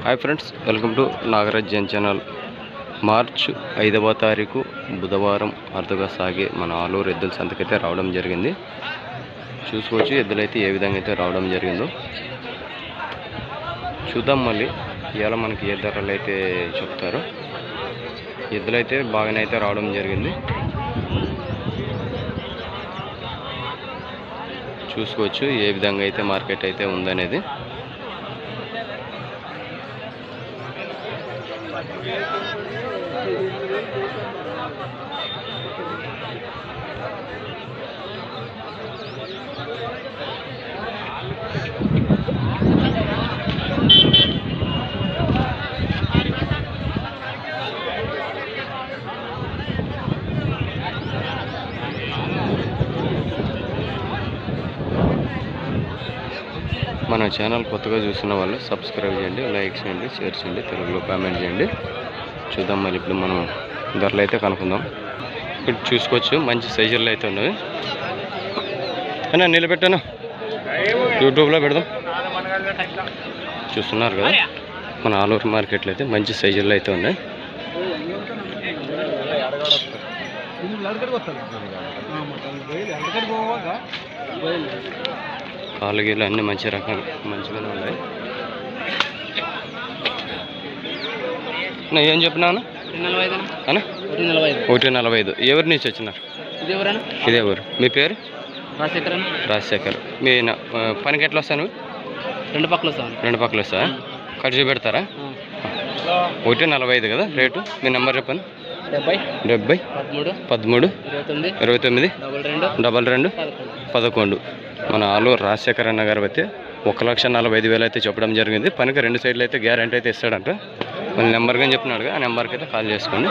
Hi friends, welcome to Nagaraj Jain channel. మార్చి 5వ తారీఖు బుధవారం అరుదుగా సాగే మన ఆలూరు ఎద్దుల సంతకైతే రావడం జరిగింది. చూసుకోవచ్చు ఎద్దులైతే ఏ విధంగా అయితే రావడం జరిగిందో చూద్దాం. మళ్ళీ ఇవాళ మనకి ఏ ధరలు అయితే చెప్తారో. ఎద్దులైతే బాగానే అయితే రావడం జరిగింది. చూసుకోవచ్చు ఏ విధంగా అయితే మార్కెట్ అయితే ఉందనేది. మన ఛానల్ కొత్తగా చూస్తున్న వాళ్ళు సబ్స్క్రైబ్ చేయండి, లైక్ చేయండి, షేర్ చేయండి, తెలుగులో కామెంట్ చేయండి. చూద్దాం. మరి ఇప్పుడు మనం ధరలు అయితే కనుక్కుందాం. ఇప్పుడు చూసుకోవచ్చు మంచి సైజుల్లో అయితే ఉన్నవి. అన్నా నిలబెట్టాను, యూట్యూబ్లో పెడదాం. చూస్తున్నారు కదా మన ఆలూరు మార్కెట్లో అయితే మంచి సైజుల్లో అయితే ఉన్నాయి. కాలు గీలు అన్నీ మంచి రకాలు మంచిగానే ఉన్నాయి. ఏం చెప్పినాను అన్న? 145. ఎవరి నుంచి వచ్చినారు? ఇదే ఊరు. మీ పేరు? రాజశేఖర్. మీ పనికి ఎట్లా వస్తాను? రెండు పక్కలు వస్తా. ఖర్చు పెడతారా? 145 కదా రేటు. మీ నెంబర్ చెప్పండి. 70 13 29 22 11. మన ఆలూరు రాజశేఖర్ అన్న గారు అయితే 1,45,000 అయితే చెప్పడం జరిగింది. పనికి 2 సైడ్లు అయితే గ్యారెంటీ అయితే ఇస్తాడంట. మళ్ళీ నెంబర్ కానీ చెప్పినాడు, ఆ నెంబర్కి అయితే కాల్ చేసుకోండి.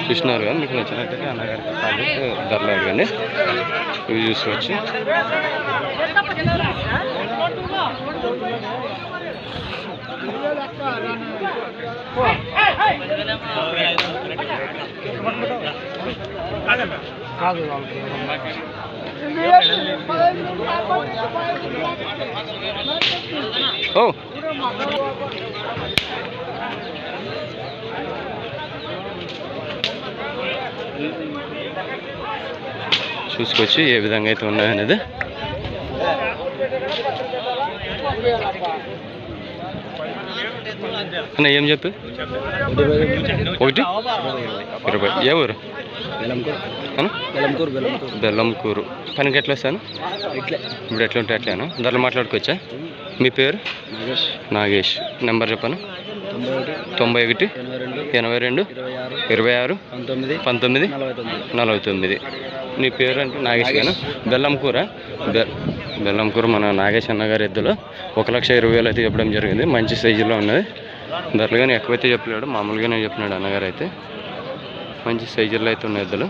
చూసినారు కదా, మీకు నచ్చినట్టయితే అన్నగారికి కాల్ చేసి ధరలు అడగండి. ఇవి చూసుకోవచ్చు. ఓ చూసుకోవచ్చు ఏ విధంగా అయితే ఉన్నాయనేది. అన్న ఏం చెప్పు? 1 20. ఏ ఊరు? బెల్లంకూరు. పనికి ఎట్లా వస్తాను? ఇప్పుడు ఎట్లా ఉంటే అట్లాను ధరలు మాట్లాడుకోవచ్చా? మీ పేరు? నాగేష్. నెంబర్ చెప్పాను. 91 82 26 19 49. నీ పేరు అంటే నాగేష్ గాను. బెల్లంకూర. బెల్లంకూర మన నాగేష్ అన్న గారి ఎద్దులో 1,20,000 అయితే చెప్పడం జరిగింది. మంచి సైజులో ఉన్నది. ధరలు కానీ ఎక్కువైతే చెప్పలేడు, మామూలుగానే చెప్పినాడు అన్నగారు. అయితే మంచి సైజుల్లో అయితే ఉన్న ఎద్దులు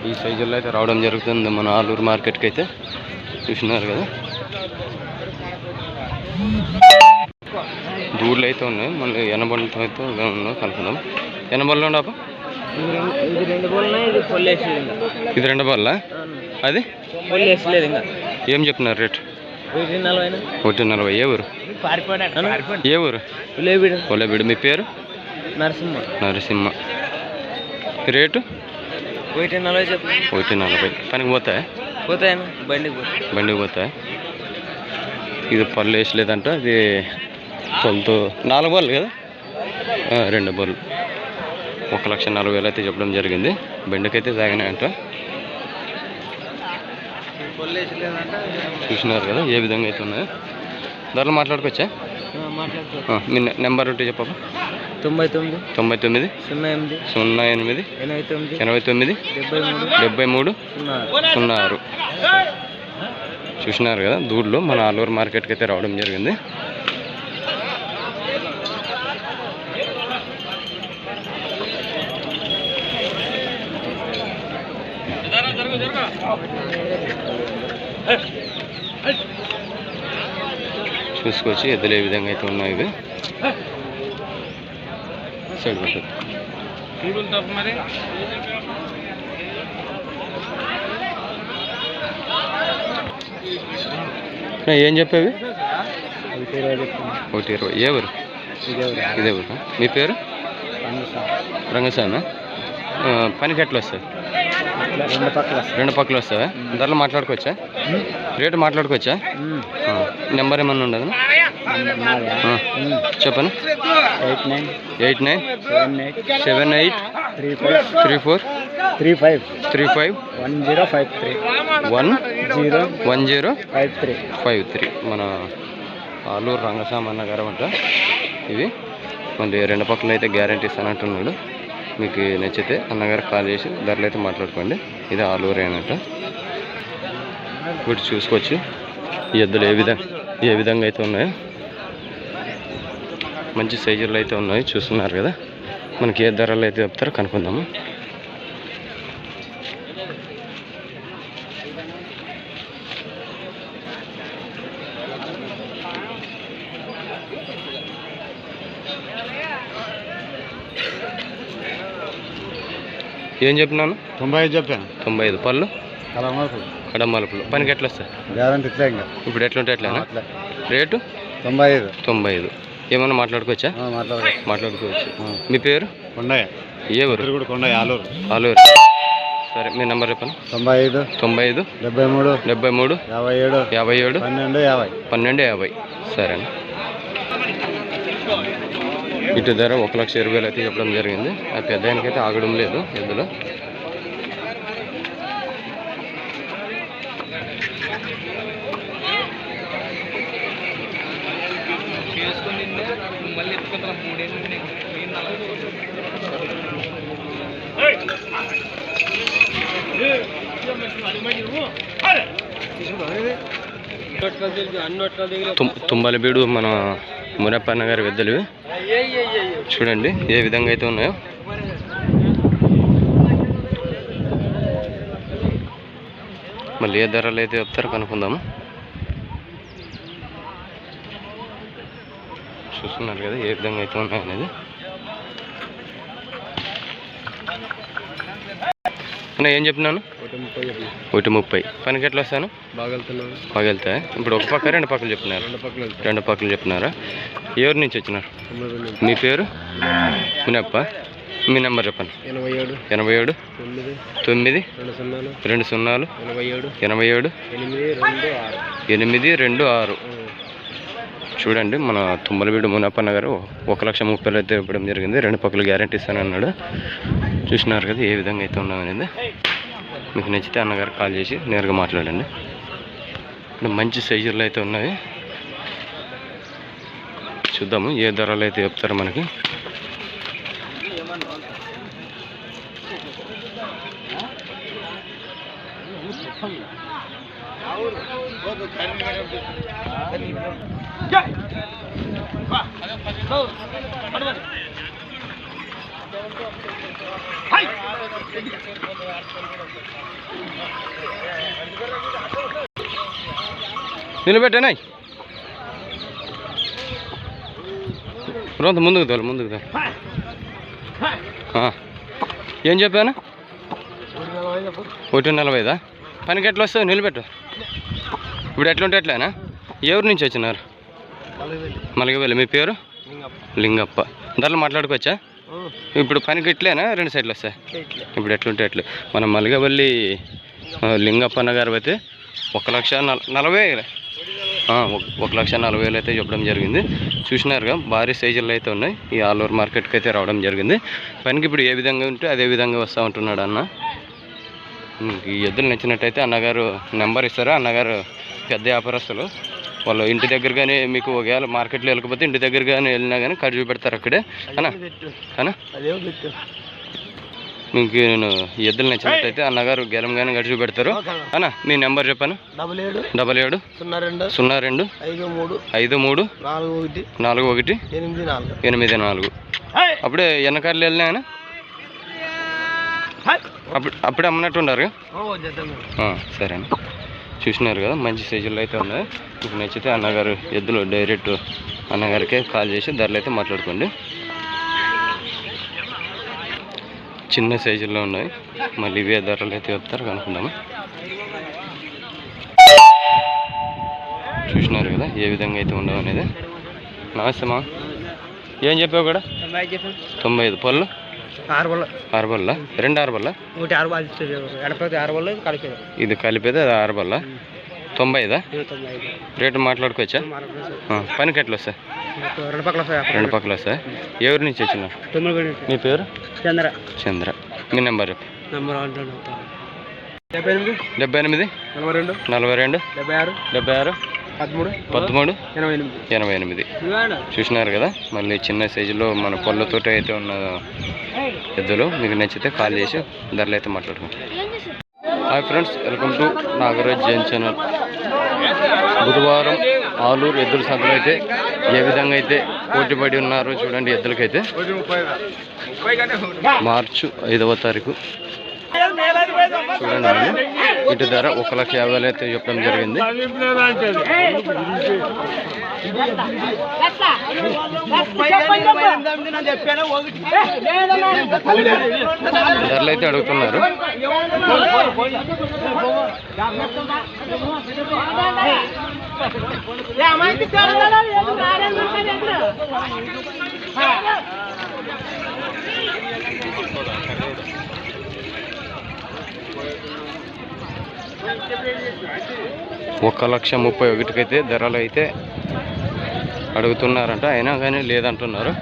ఈ సైజుల్లో అయితే రావడం జరుగుతుంది మన ఆలూరు మార్కెట్కి అయితే. చూసినారు కదా దూళ్ళు అయితే ఉన్నాయి. మళ్ళీ ఎనబళ్ళతో అయితే ఉన్నాయి. కనుక్కుందాం. ఎనబళ్ళు ఉండప ఇది 2 బళ్ళ. అది ఏం చెప్తున్నారు రేట్? 140. ఏ ఊరు? ఏ ఊరు? ఒలేబీడు. మీ పేరు? నరసింహ. రేటు 140. పనికి పోతాయా? బండికి పోతాయా? ఇది పళ్ళు వేసలేదంట. ఇది తొలతో 4 బళ్ళు కదా, 2 బళ్ళు. 1,40,000 అయితే చెప్పడం జరిగింది. బెండకైతే సాగినాయంట. చూసినారు కదా ఏ విధంగా అయితే ఉన్నాయో. ధరలు మాట్లాడుకోవచ్చా? మీ నెంబర్ ఉంటే చెప్పబ్బా. 99 08 89 73 06. చూసినారు కదా దూడ్లు మన ఆలూరు మార్కెట్కి అయితే రావడం జరిగింది. చూసుకోవచ్చు ఎద్దులు ఏ విధంగా అయితే ఉన్నాయి. ఇవి సైడ్ పెట్టదు. మరి ఏం చెప్పేవి? 120. ఏ ఊరు? ఇదే ఊరు. మీ పేరు? రంగస్వామి. పనికి ఎట్లా వస్తాయి? రెండు పక్కలు వస్తావా? ధరలు మాట్లాడుకోవచ్చా? రేటు మాట్లాడుకోవచ్చా? నెంబర్ ఏమన్నా ఉండదు? చెప్పను. 89893435 మన ఆలూరు రంగస్వామి అన్న గారు అంట. ఇవి మళ్ళీ రెండు పక్కన అయితే గ్యారంటీ ఇస్తానంటున్నాడు. మీకు నచ్చితే అన్నగారు కాల్ చేసి ధరలు అయితే మాట్లాడుకోండి. ఇది ఆలూరు అన్నట్ట. ఇప్పుడు చూసుకోవచ్చు ఈ ఎద్దులు ఏ విధంగా అయితే ఉన్నాయో. మంచి సైజుల్లో అయితే ఉన్నాయి, చూస్తున్నారు కదా. మనకి ఏ ధరలు అయితే చెప్తారో కనుక్కుందాము. ఏం చెప్పినాను? 95 చెప్పాను. 95. పళ్ళు కడమలుపులు. పనికి ఎట్లా వస్తాయి? గ్యారంటీ ఇట్లా. ఇప్పుడు ఎట్లుంటే ఎట్లా? రేటు 95. ఏమన్నా మాట్లాడుకోవచ్చా? మాట్లాడుకోవచ్చు. మీ పేరు? కొండయ్య. ఏ ఊరు? కొండయ్య, ఆలూరు. సరే, మీ నెంబర్ చెప్పండి. 95 73 57 12 50. సరే. ఇటు ధర 1,20,000 అయితే చెప్పడం జరిగింది. ఆ పెద్ద ఆయనకైతే ఆగడం లేదు ఎద్దులో. తుంబలబీడు మన మునప్పన్న గారి వెద్దలు చూడండి ఏ విధంగా అయితే ఉన్నాయో. మళ్ళీ ఏ ధరలు అయితే చెప్తారో కనుక్కుందాము. చూస్తున్నారు కదా ఏ విధంగా అయితే ఉన్నాయి అనేది. అన్న ఏం చెప్పినాను? 130. పనికి ఎట్లా వస్తాను? బాగా వెళ్తాయి. ఇప్పుడు ఒక పక్క రెండు పక్కలు చెప్పినారు. రెండు పక్కలు చెప్పినారా? ఎవరి నుంచి వచ్చినారు? మీ పేరు? మునప్ప. మీ నెంబర్ చెప్పండి. 87 9 20 87 826. చూడండి మన తుంబలబీడు మునప్పన్న గారు 1,30,000 అయితే ఇవ్వడం జరిగింది. రెండు పక్కలు గ్యారంటీ ఇస్తానన్నాడు. చూసినారు కదా ఏ విధంగా అయితే ఉన్నామనేది. మీకు నచ్చితే అన్నగారు కాల్ చేసి నేరుగా మాట్లాడండి. మంచి సైజుల్లో అయితే ఉన్నాయి. చూద్దాము ఏ ధరలు అయితే చెప్తారో మనకి. నిలబెట్టానా రోజు ముందుకు తోలు ఏం చెప్పాను? 140. పనికి ఎట్లా వస్తుంది? నిలబెట్టు. ఇప్పుడు ఎట్లుంటే ఎట్లానా? ఎవరి నుంచి వచ్చినారు? మలగవెల్లి. మీ పేరు? లింగప్ప. ధరలు మాట్లాడుకోవచ్చా? ఇప్పుడు పనికి ఇట్లేనా రెండు సైడ్లు వస్తాయి? ఇప్పుడు ఎట్లుంటే ఎట్లు. మన మలగవల్లి లింగప్పన్న గారు అయితే 1,40,000 1,40,000 అయితే చెప్పడం జరిగింది. చూసినారుగా భారీ సైజుల్లో అయితే ఉన్నాయి. ఈ ఆలూరు మార్కెట్కి అయితే రావడం జరిగింది. పనికి ఇప్పుడు ఏ విధంగా ఉంటే అదే విధంగా వస్తూ ఉంటున్నాడు అన్న. ఈ ఎద్దులు నచ్చినట్టయితే అన్నగారు నెంబర్ ఇస్తారా? అన్నగారు పెద్ద వ్యాపారస్తులు. వాళ్ళు ఇంటి దగ్గర కానీ మీకు ఒకవేళ మార్కెట్లో వెళ్ళకపోతే ఇంటి దగ్గర కానీ వెళ్ళినా కానీ కట్ చూపెడతారు అక్కడే అన్నా. మీకు నేను ఎద్దులు నచ్చినట్టయితే అన్నగారు గెలం కానీ గడి చూపెడతారు అన్న. మీ నెంబర్ చెప్పాను. 77 02 53 41 84. అప్పుడే ఎన్నకార్లు వెళ్ళినా అప్పుడే అమ్మనట్టు ఉన్నారు. సరే అన్న. చూసినారు కదా మంచి సైజుల్లో అయితే ఉన్నాయి. మీకు నచ్చితే అన్నగారు ఎద్దులు డైరెక్ట్ అన్నగారికే కాల్ చేసి ధరలు అయితే మాట్లాడుకోండి. చిన్న సైజుల్లో ఉన్నాయి. మళ్ళీ ఇవే ధరలు అయితే చెప్తారు కనుక్కుందాము. ఏ విధంగా అయితే ఉండవు అనేది. నమస్తే మా, ఏం చెప్పావు కూడా? 95 పళ్ళు 6 బల్ల, 2 6 బల్ల, ఇది కలిపేది అది 6 బల్ల. 95 రేటు మాట్లాడుకోవచ్చా? పనికి ఎట్లా వస్తాయి? 2 పక్కల వస్తాయి. ఎవరి నుంచి వచ్చిన? మీ పేరు? చంద్ర. మీ నెంబర్ చెప్పు. 78 42 76 13 88. చూసినారు కదా, మళ్ళీ చిన్న సైజులో మన పళ్ళతోటి అయితే ఉన్న ఎద్దులు. మీకు నచ్చితే కాల్ చేసి ధరలు అయితే మాట్లాడుకుంటాం. Hi friends, welcome to Nagaraj Jain channel. బుధవారం ఆలూరు ఎద్దుల సంతలో అయితే ఏ విధంగా అయితే పోటీపడి ఉన్నారో చూడండి. ఎద్దులకైతే మార్చి 5వ తారీఖు చూడండి. ఇటు ధర 1,50,000 అయితే చెప్పడం జరిగింది. ధరలు అయితే అడుగుతున్నారు. $1,31,000 అయితే ధరలు అయితే అడుగుతున్నారంట, అయినా కానీ లేదంటున్నారు.